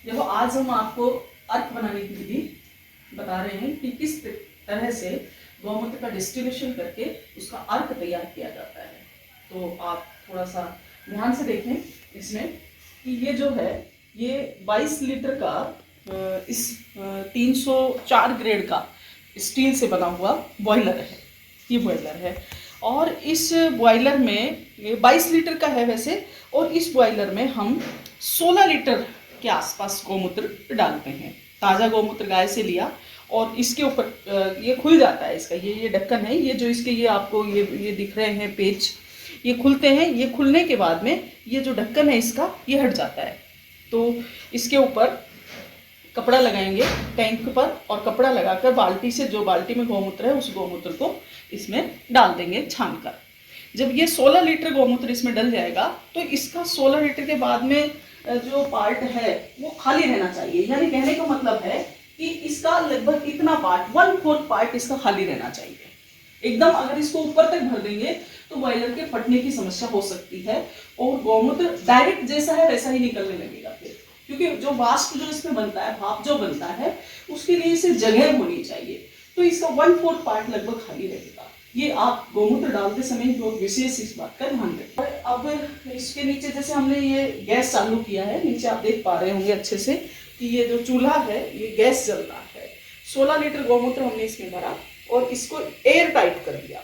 देखो आज हम आपको अर्क बनाने की विधि बता रहे हैं कि किस तरह से गौमूत्र का डिस्टिलेशन करके उसका अर्क तैयार किया जाता है। तो आप थोड़ा सा ध्यान से देखें इसमें कि ये जो है ये 22 लीटर का इस 304 ग्रेड का स्टील से बना हुआ बॉयलर है। ये बॉयलर है और इस बॉयलर में ये 22 लीटर का है वैसे, और इस बॉयलर में हम 16 लीटर के आसपास गौमूत्र डालते हैं। ताज़ा गौमूत्र गाय से लिया और इसके ऊपर ये खुल जाता है इसका, ये ढक्कन है, ये जो इसके ये आपको ये दिख रहे हैं पेच, ये खुलते हैं। ये खुलने के बाद में ये जो ढक्कन है इसका ये हट जाता है। तो इसके ऊपर कपड़ा लगाएंगे टैंक पर और कपड़ा लगाकर बाल्टी से, जो बाल्टी में गौमूत्र है उस गौमूत्र को इसमें डाल देंगे छान कर। जब ये 16 लीटर गौमूत्र इसमें डल जाएगा तो इसका 16 लीटर के बाद में जो पार्ट है वो खाली रहना चाहिए। यानी कहने का मतलब है कि इसका लगभग इतना पार्ट 1/4 पार्ट इसका खाली रहना चाहिए। एकदम अगर इसको ऊपर तक भर देंगे तो बॉयलर के फटने की समस्या हो सकती है और गौमूत्र डायरेक्ट जैसा है वैसा ही निकलने लगेगा फिर, क्योंकि जो वाष्प जो इसमें बनता है, भाप जो बनता है, उसके लिए इसे जगह होनी चाहिए। तो इसका 1/4 पार्ट लगभग खाली रहेगा। ये आप गौमूत्र डालते समय जो विशेष इस बात का ध्यान रखें। अब इसके नीचे जैसे हमने ये गैस चालू किया है, नीचे आप देख पा रहे होंगे अच्छे से कि ये जो चूल्हा है ये गैस जल रहा है। 16 लीटर गौमूत्र हमने इसमें भरा और इसको एयर टाइट कर दिया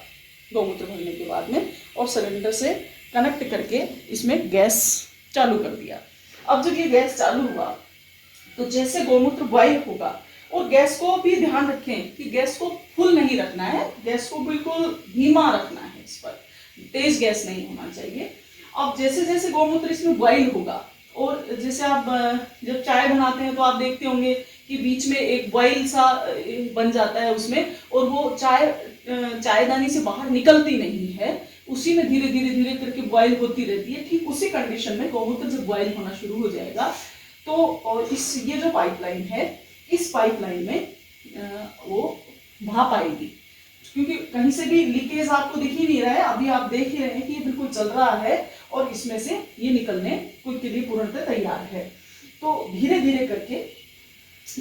गौमूत्र भरने के बाद में, और सिलेंडर से कनेक्ट करके इसमें गैस चालू कर दिया। अब जब ये गैस चालू हुआ तो जैसे गौमूत्र बॉयल होगा, और गैस को भी ध्यान रखें कि गैस को फुल नहीं रखना है, गैस को बिल्कुल धीमा रखना है, इस पर तेज गैस नहीं होना चाहिए। अब जैसे जैसे गौमूत्र इसमें बॉयल होगा, और जैसे आप जब चाय बनाते हैं तो आप देखते होंगे कि बीच में एक बॉयल सा बन जाता है उसमें, और वो चायदानी से बाहर निकलती नहीं है, उसी में धीरे धीरे धीरे करके बॉयल होती रहती है। ठीक उसी कंडीशन में गौमूत्र जब बॉयल होना शुरू हो जाएगा तो और ये जो पाइपलाइन है, इस पाइपलाइन में वो भाप आएगी, क्योंकि कहीं से भी लीकेज आपको दिख ही नहीं रहा है। अभी आप देख ही रहे हैं कि ये बिल्कुल चल रहा है और इसमें से ये निकलने के लिए पूर्णतः तैयार है। तो धीरे धीरे करके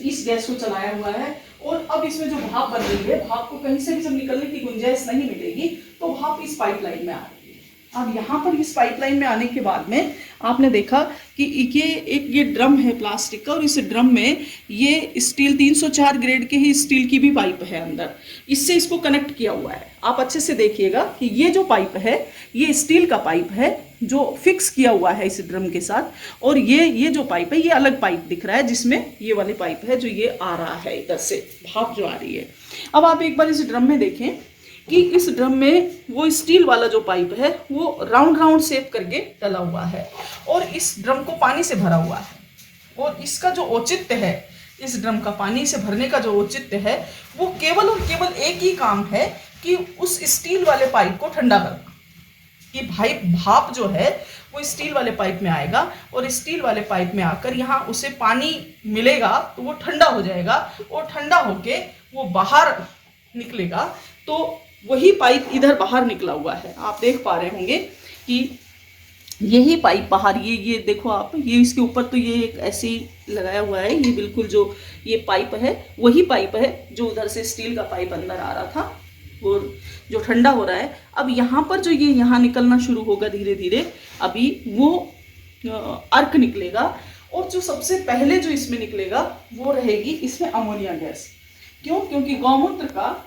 इस गैस को चलाया हुआ है, और अब इसमें जो भाप बन रही है, भाप को कहीं से भी जब निकलने की गुंजाइश नहीं मिलेगी तो भाप इस पाइपलाइन में आ रही है। अब यहाँ पर इस पाइपलाइन में आने के बाद में आपने देखा कि ये ड्रम है प्लास्टिक का, और इस ड्रम में ये स्टील 304 ग्रेड के ही स्टील की भी पाइप है अंदर, इससे इसको कनेक्ट किया हुआ है। आप अच्छे से देखिएगा कि ये जो पाइप है ये स्टील का पाइप है जो फिक्स किया हुआ है इस ड्रम के साथ, और ये जो पाइप है ये अलग पाइप दिख रहा है, जिसमें ये वाली पाइप है जो ये आ रहा है इधर से भाप जो आ रही है। अब आप एक बार इस ड्रम में देखें कि इस ड्रम में वो स्टील वाला जो पाइप है वो राउंड राउंड शेप करके डला हुआ है, और इस ड्रम को पानी से भरा हुआ है, और इसका जो औचित्य है, इस ड्रम का पानी से भरने का जो औचित्य है वो केवल और केवल एक ही काम है कि उस स्टील वाले पाइप को ठंडा करना। कि भाई भाप जो है वो स्टील वाले पाइप में आएगा, और स्टील वाले पाइप में आकर यहाँ उसे पानी मिलेगा तो वो ठंडा हो जाएगा, और ठंडा होके वो बाहर निकलेगा। तो वही पाइप इधर बाहर निकला हुआ है, आप देख पा रहे होंगे कि यही पाइप बाहर, ये देखो आप, ये इसके ऊपर तो ये एक ऐसे ही लगाया हुआ है, ये बिल्कुल जो ये पाइप है वही पाइप है जो उधर से स्टील का पाइप अंदर आ रहा था, वो जो ठंडा हो रहा है। अब यहाँ पर जो ये यहाँ निकलना शुरू होगा धीरे धीरे, अभी वो अर्क निकलेगा, और जो सबसे पहले जो इसमें निकलेगा वो रहेगी इसमें अमोनिया गैस। क्यों? क्योंकि गौमूत्र का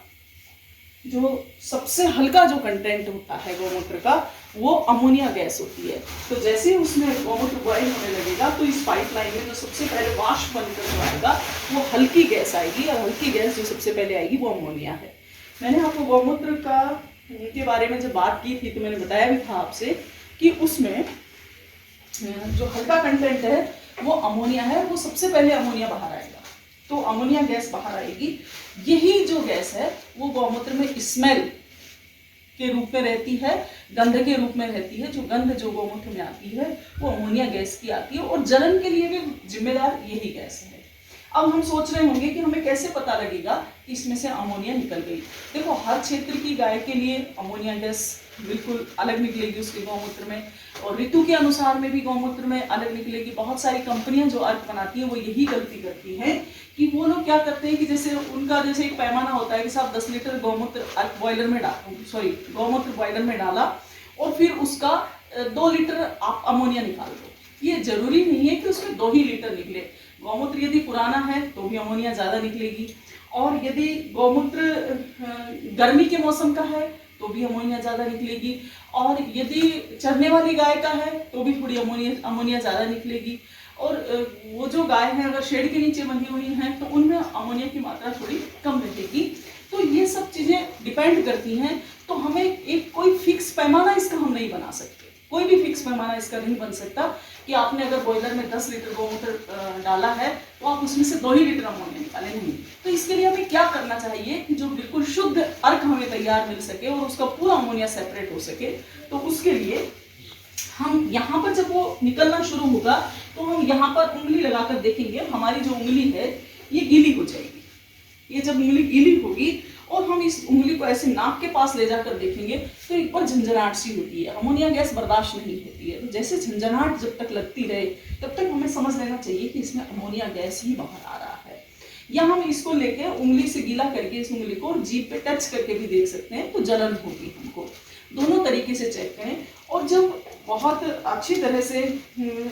जो सबसे हल्का जो कंटेंट होता है गौमूत्र का वो अमोनिया गैस होती है। तो जैसे ही उसमें गौमूत्र बॉयल होने लगेगा तो इस पाइपलाइन में जो सबसे पहले वाष्प बनकर जो आएगा वो हल्की गैस आएगी, और हल्की गैस जो सबसे पहले आएगी वो अमोनिया है। मैंने आपको गौमूत्र के बारे में जब बात की थी तो मैंने बताया भी था आपसे कि उसमें जो हल्का कंटेंट है वो अमोनिया है, वो सबसे पहले अमोनिया बाहर आएगा, तो अमोनिया गैस बाहर आएगी। यही जो गैस है वो गौमूत्र में स्मेल के रूप में रहती है, गंध के रूप में रहती है। जो गंध जो गौमूत्र में आती है वो अमोनिया गैस की आती है, और जलन के लिए भी जिम्मेदार यही गैस है। अब हम सोच रहे होंगे कि हमें कैसे पता लगेगा कि इसमें से अमोनिया निकल गई। देखो हर क्षेत्र की गाय के लिए अमोनिया गैस बिल्कुल अलग निकलेगी उसके गौमूत्र में, और ऋतु के अनुसार में भी गौमूत्र में अलग निकलेगी। बहुत सारी कंपनियां जो अर्क बनाती हैं वो यही गलती करती हैं कि वो लोग क्या करते हैं कि जैसे उनका जैसे एक पैमाना होता है कि साहब 10 लीटर गौमूत्र अर्क बॉयलर में गौमूत्र बॉयलर में डाला और फिर उसका 2 लीटर आप अमोनिया निकाल दो। ये जरूरी नहीं है कि उसमें 2 ही लीटर निकले। गौमूत्र यदि पुराना है तो भी अमोनिया ज्यादा निकलेगी, और यदि गौमूत्र गर्मी के मौसम का है तो भी अमोनिया ज्यादा निकलेगी, और यदि चरने वाली गाय का है तो भी थोड़ी अमोनिया ज्यादा निकलेगी, और वो जो गाय है अगर शेड के नीचे बंधी हुई हैं तो उनमें अमोनिया की मात्रा थोड़ी कम रहेगी। तो ये सब चीजें डिपेंड करती हैं। तो हमें एक कोई फिक्स पैमाना इसका हम नहीं बना सकते, कोई भी फिक्स पैमाना इसका नहीं बन सकता कि आपने अगर बॉयलर में 10 लीटर गौमूत्र डाला है तो आप उसमें से 2 ही लीटर अमोनिया निकालें, नहीं। तो इसके लिए हमें क्या करना चाहिए कि जो बिल्कुल शुद्ध अर्क हमें तैयार मिल सके और उसका पूरा अमोनिया सेपरेट हो सके, तो उसके लिए हम यहाँ पर जब वो निकलना शुरू होगा तो हम यहाँ पर उंगली लगाकर देखेंगे, हमारी जो उंगली है ये गीली हो जाएगी। ये जब उंगली गीली होगी और हम इस उंगली को ऐसे नाक के पास ले जाकर देखेंगे तो एक बार झंझनाहट सी होती है, अमोनिया गैस बर्दाश्त नहीं होती है। तो जैसे झंझनाहट जब तक लगती रहे तब तक हमें समझ लेना चाहिए कि इसमें अमोनिया गैस ही बाहर आ रहा है। या हम इसको लेके उंगली से गीला करके इस उंगली को जीभ पे टच करके भी देख सकते हैं, तो जलन होगी हमको। दोनों तरीके से चेक करें। और जब बहुत अच्छी तरह से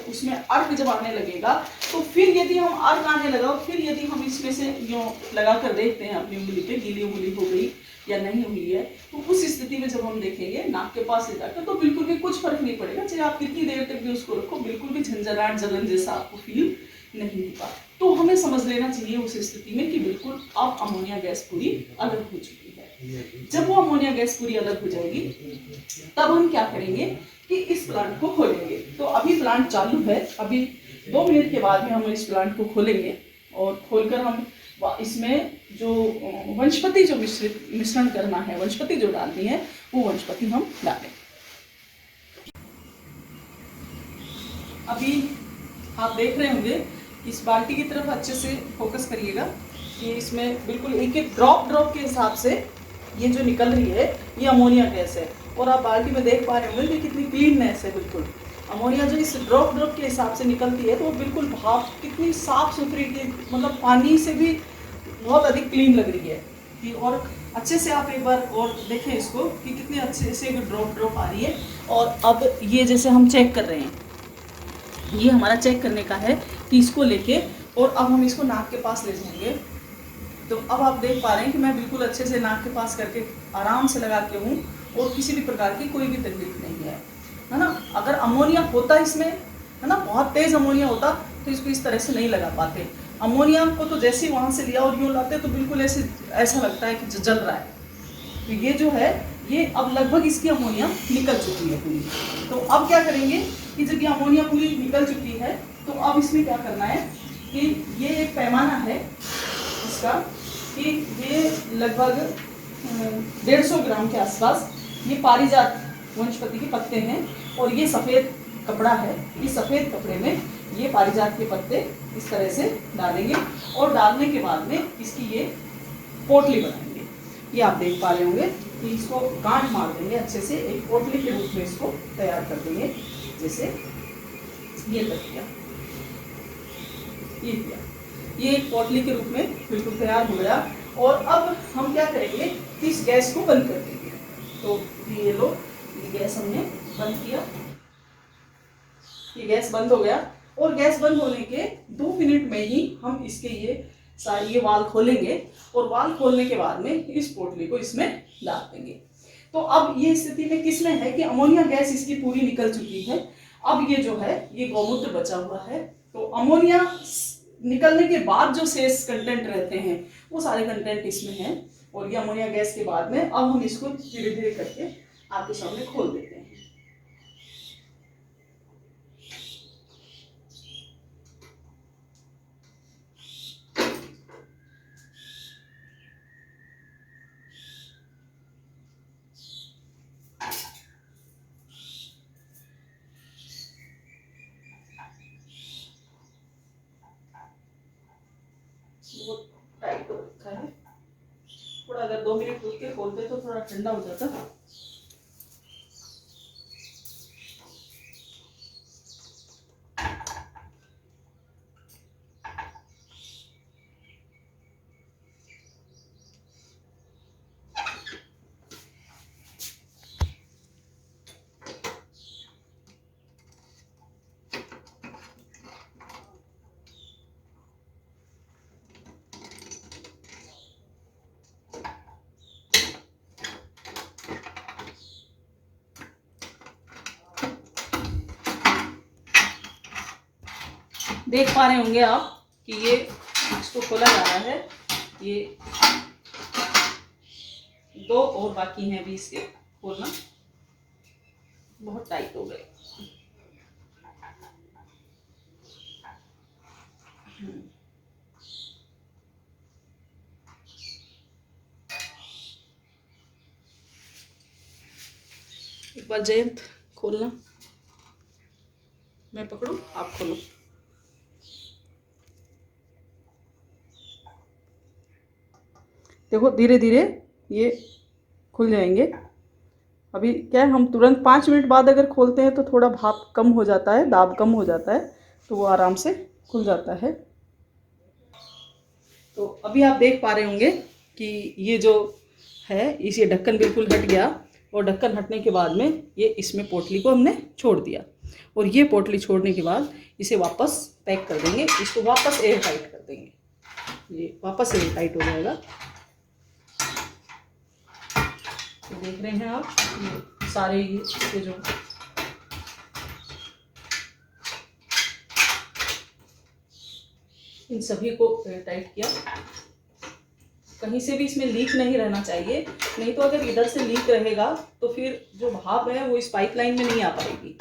उसमें अर्क जब आने लगेगा तो फिर यदि हम अर्क आने लगा और फिर यदि हम इसमें से यूँ लगा कर देखते हैं अपनी उंगली पे गीली उंगली हो गई या नहीं हुई है, तो उस स्थिति में जब हम देखेंगे नाक के पास ले जाकर तो बिल्कुल भी कुछ फर्क नहीं पड़ेगा, चाहे आप कितनी देर तक भी उसको रखो, बिल्कुल भी झंझनाहट जलन जैसा आपको फील नहीं होगा। तो हमें समझ लेना चाहिए उस स्थिति में कि बिल्कुल अब अमोनिया गैस पूरी अलग हो चुकी है। जब वो अमोनिया गैस पूरी अलग हो जाएगी तब हम क्या करेंगे कि इस प्लांट को खोलेंगे। तो अभी प्लांट चालू है, अभी 2 मिनट के बाद में हम इस प्लांट को खोलेंगे और खोलकर हम इसमें जो वनस्पति जो मिश्रण करना है, वनस्पति जो डालनी है वो वनस्पति हम डालें। अभी आप देख रहे होंगे इस बाल्टी की तरफ अच्छे से फोकस करिएगा कि इसमें बिल्कुल एक एक ड्रॉप के हिसाब से ये जो निकल रही है ये अमोनिया गैस है। और आप बाल्टी में देख पा रहे होंगे कि कितनी क्लीननेस है, बिल्कुल अमोनिया जो इस ड्रॉप के हिसाब से निकलती है तो वो बिल्कुल भाप कितनी साफ सुथरी की, मतलब पानी से भी बहुत अधिक क्लीन लग रही है कि। और अच्छे से आप एक बार और देखें इसको कि कितने अच्छे से ड्रॉप आ रही है। और अब ये जैसे हम चेक कर रहे हैं, ये हमारा चेक करने का है कि इसको लेके और अब हम इसको नाक के पास ले जाएंगे। तो अब आप देख पा रहे हैं कि मैं बिल्कुल अच्छे से नाक के पास करके आराम से लगा के हूँ और किसी भी प्रकार की कोई भी तकलीफ नहीं है ना। अगर अमोनिया होता इसमें, है ना, बहुत तेज अमोनिया होता तो इसको इस तरह से नहीं लगा पाते। अमोनिया को तो जैसे ही वहाँ से लिया और यूँ लाते तो बिल्कुल ऐसा लगता है कि जल रहा है। तो ये जो है ये अब लगभग इसकी अमोनिया निकल चुकी है पूरी। तो अब क्या करेंगे कि जब ये अमोनिया पूरी निकल चुकी है तो अब इसमें क्या करना है कि ये एक पैमाना है इसका कि ये लगभग 150 ग्राम के आसपास ये पारिजात वनस्पति के पत्ते हैं और ये सफ़ेद कपड़ा है। इस सफ़ेद कपड़े में ये पारिजात के पत्ते इस तरह से डालेंगे और डालने के बाद में इसकी ये पोटली बनाएंगे। ये आप देख पा रहे होंगे कि इसको गांठ मार देंगे अच्छे से, एक पोटली के रूप में इसको तैयार कर देंगे। जैसे ये कर दिया, ये किया, ये एक पोटली के रूप में बिल्कुल तैयार हो गया। और अब हम क्या करेंगे कि इस गैस को बंद कर देंगे। तो ये लो, ये गैस हमने बंद किया, ये गैस बंद हो गया। और गैस बंद होने के 2 मिनट में ही हम इसके ये वाल खोलेंगे और वाल खोलने के बाद में इस पोटली को इसमें डाल देंगे। तो अब ये स्थिति में किसमें है कि अमोनिया गैस इसकी पूरी निकल चुकी है। अब ये जो है ये गौमूत्र बचा हुआ है। तो अमोनिया निकलने के बाद जो शेष कंटेंट रहते हैं वो सारे कंटेंट इसमें हैं। और ये अमोनिया गैस के बाद में अब हम इसको धीरे धीरे करके आपके सामने खोल देते हैं। बहुत टाइट हो रखा है। अगर 2 मिनट रुक के खोलते तो थोड़ा ठंडा हो जाता। देख पा रहे होंगे आप कि ये इसको खोला जा रहा है। ये 2 और बाकी हैं अभी इसके खोलना, बहुत टाइट हो गए। एक बार जयंत खोलना, मैं पकड़ूं आप खोलो। देखो धीरे धीरे ये खुल जाएंगे। अभी क्या है, हम तुरंत 5 मिनट बाद अगर खोलते हैं तो थोड़ा भाप कम हो जाता है, दाब कम हो जाता है, तो वो आराम से खुल जाता है। तो अभी आप देख पा रहे होंगे कि ये जो है इस ये ढक्कन बिल्कुल हट गया, और ढक्कन हटने के बाद में ये इसमें पोटली को हमने छोड़ दिया, और ये पोटली छोड़ने के बाद इसे वापस पैक कर देंगे, इसको वापस एयर टाइट कर देंगे, ये वापस एयर टाइट हो जाएगा। तो देख रहे हैं आप ये सारे ये जो इन सभी को एयर टाइट किया। कहीं से भी इसमें लीक नहीं रहना चाहिए, नहीं तो अगर इधर से लीक रहेगा तो फिर जो भाप है वो इस पाइपलाइन में नहीं आ पाएगी,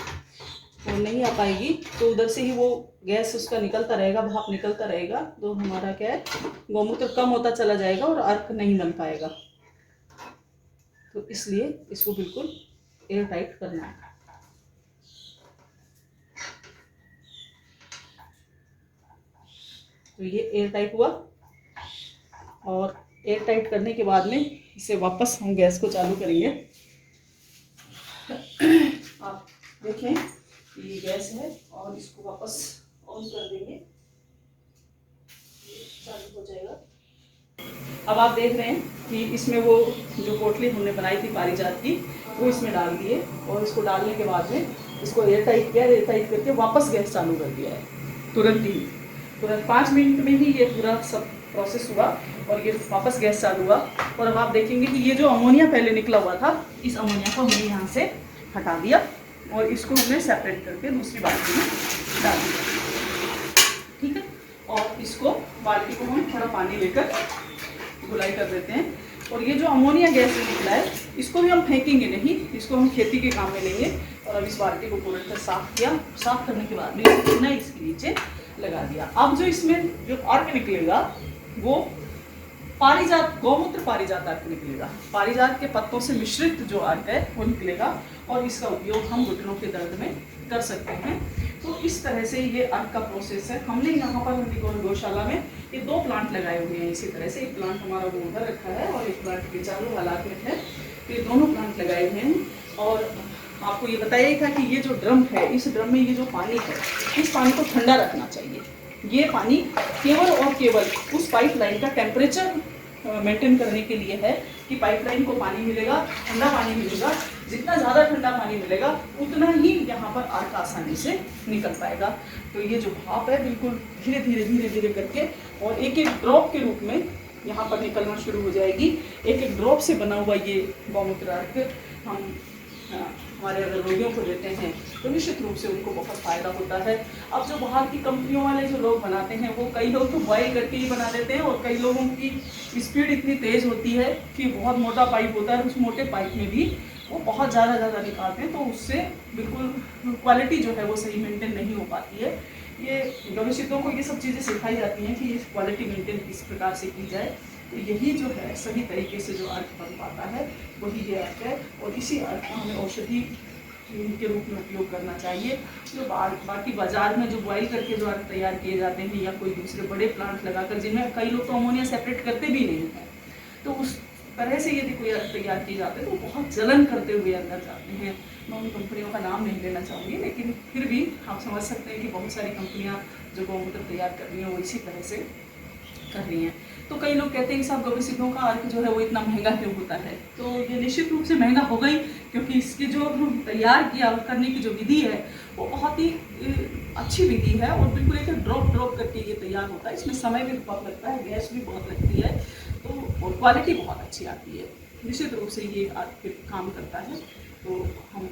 वो नहीं आ पाएगी, तो उधर से ही वो गैस उसका निकलता रहेगा, भाप निकलता रहेगा, तो हमारा क्या है गौमूत्र कम होता चला जाएगा और अर्क नहीं बन पाएगा। तो इसलिए इसको बिल्कुल एयर टाइट करना है। तो ये एयर टाइट हुआ, और एयर टाइट करने के बाद में इसे वापस हम गैस को चालू करेंगे। आप देखें ये गैस है, और इसको वापस ऑन कर देंगे, चालू हो जाएगा। अब आप देख रहे हैं कि इसमें वो जो पोटली हमने बनाई थी पारिजात की, वो इसमें डाल दिए, और इसको डालने के बाद में इसको एयर टाइट किया, एयर टाइट करके वापस गैस चालू कर दिया है तुरंत 5 मिनट में ही ये पूरा सब प्रोसेस हुआ, और ये वापस गैस चालू हुआ। और अब आप देखेंगे कि ये जो अमोनिया पहले निकला हुआ था, इस अमोनिया को हमने यहाँ से हटा दिया, और इसको हमने सेपरेट करके दूसरी बाल्टी में डाल दिया, ठीक है। और इसको बाल्टी को हम थोड़ा पानी लेकर धुलाई कर देते हैं। और ये जो अमोनिया गैस निकला है, इसको भी हम फेंकेंगे नहीं, इसको हम खेती के काम में लेंगे। और अब इस बाल्टी को पूरी तरह साफ किया, साफ करने के बाद में इसको इसके नीचे लगा दिया। अब जो इसमें जो अर्क निकलेगा वो पारिजात, गौमूत्र पारिजात अर्क निकलेगा, पारिजात के पत्तों से मिश्रित जो अर्क है वो निकलेगा, और इसका उपयोग हम घुटनों के दर्द में कर सकते हैं। तो इस तरह से ये अर्क का प्रोसेस है। हमने यहाँ पर हंदीकोर गौशाला में ये 2 प्लांट लगाए हुए हैं इसी तरह से। एक प्लांट हमारा वो उधर रखा है, और एक प्लांट के चालू हालात में है। तो ये दोनों प्लांट लगाए हुए हैं। और आपको ये बताया था कि ये जो ड्रम है, इस ड्रम में ये जो पानी है, इस पानी को ठंडा रखना चाहिए। ये पानी केवल और केवल उस पाइपलाइन का टेम्परेचर मेंटेन करने के लिए है कि पाइपलाइन को पानी मिलेगा, ठंडा पानी मिलेगा। जितना ज़्यादा ठंडा पानी मिलेगा उतना ही यहाँ पर अर्क आसानी से निकल पाएगा। तो ये जो भाप है बिल्कुल धीरे धीरे करके, और एक एक ड्रॉप के रूप में यहाँ पर निकलना शुरू हो जाएगी। एक एक ड्रॉप से बना हुआ ये गौमूत्र अर्क हम हमारे अगर रोगियों को देते हैं तो निश्चित रूप से उनको बहुत फ़ायदा होता है। अब जो बाहर की कंपनियों वाले जो लोग बनाते हैं, वो कई लोग तो बॉयल करके ही बना देते हैं, और कई लोगों की स्पीड इतनी तेज़ होती है कि बहुत मोटा पाइप होता है, उस मोटे पाइप में भी वो बहुत ज़्यादा निकालते हैं, तो उससे बिल्कुल क्वालिटी जो है वो सही मेंटेन नहीं हो पाती है। ये गवेषकों को ये सब चीज़ें सिखाई जाती हैं कि ये क्वालिटी मेंटेन किस प्रकार से की जाए। तो यही जो है सही तरीके से जो अर्क बन पाता है वही ये अर्क है, और इसी अर्क का हमें औषधि के रूप में उपयोग करना चाहिए। जो बाकी बाजार में जो बॉयल करके जो अर्क तैयार किए जाते हैं, या कोई दूसरे बड़े प्लांट लगाकर, जिनमें कई लोग तो अमोनिया सेपरेट करते भी नहीं हैं, तो तरह से यदि कोई अर्क तैयार किए जाते हैं तो बहुत जलन करते हुए अंदर जाते हैं। मैं उन कंपनियों का नाम नहीं लेना चाहूँगी, लेकिन फिर भी आप समझ सकते हैं कि बहुत सारी कंपनियाँ जो गौमूत्र तैयार कर रही हैं वो इसी तरह से कर रही हैं। तो कई लोग कहते हैं कि साहब गौरी सिद्धों का अर्क जो है वो इतना महंगा क्यों होता है। तो ये निश्चित रूप से महंगा हो गई, क्योंकि इसकी जो तैयार किया करने की जो विधि है वो बहुत ही अच्छी विधि है और बिल्कुल एक ड्रॉप करके ये तैयार होता है। इसमें समय भी बहुत लगता है, गैस भी बहुत लगती है, तो और क्वालिटी बहुत अच्छी आती है। निश्चित रूप से ये अर्क काम करता है। तो हम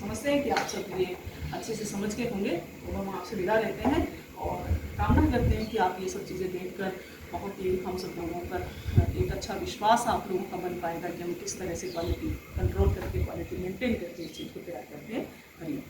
समझते हैं कि आप सब ये अच्छे से समझ के होंगे, तो हम आपसे विदा लेते हैं और कामना करते हैं कि आप ये सब चीज़ें देखकर बहुत ही हम सब लोगों पर एक अच्छा विश्वास आप लोगों का बन पाएगा कि हम किस तरह से क्वालिटी कंट्रोल करके, क्वालिटी मेंटेन करके इस चीज़ को तैयार करते हैं। हरिओम।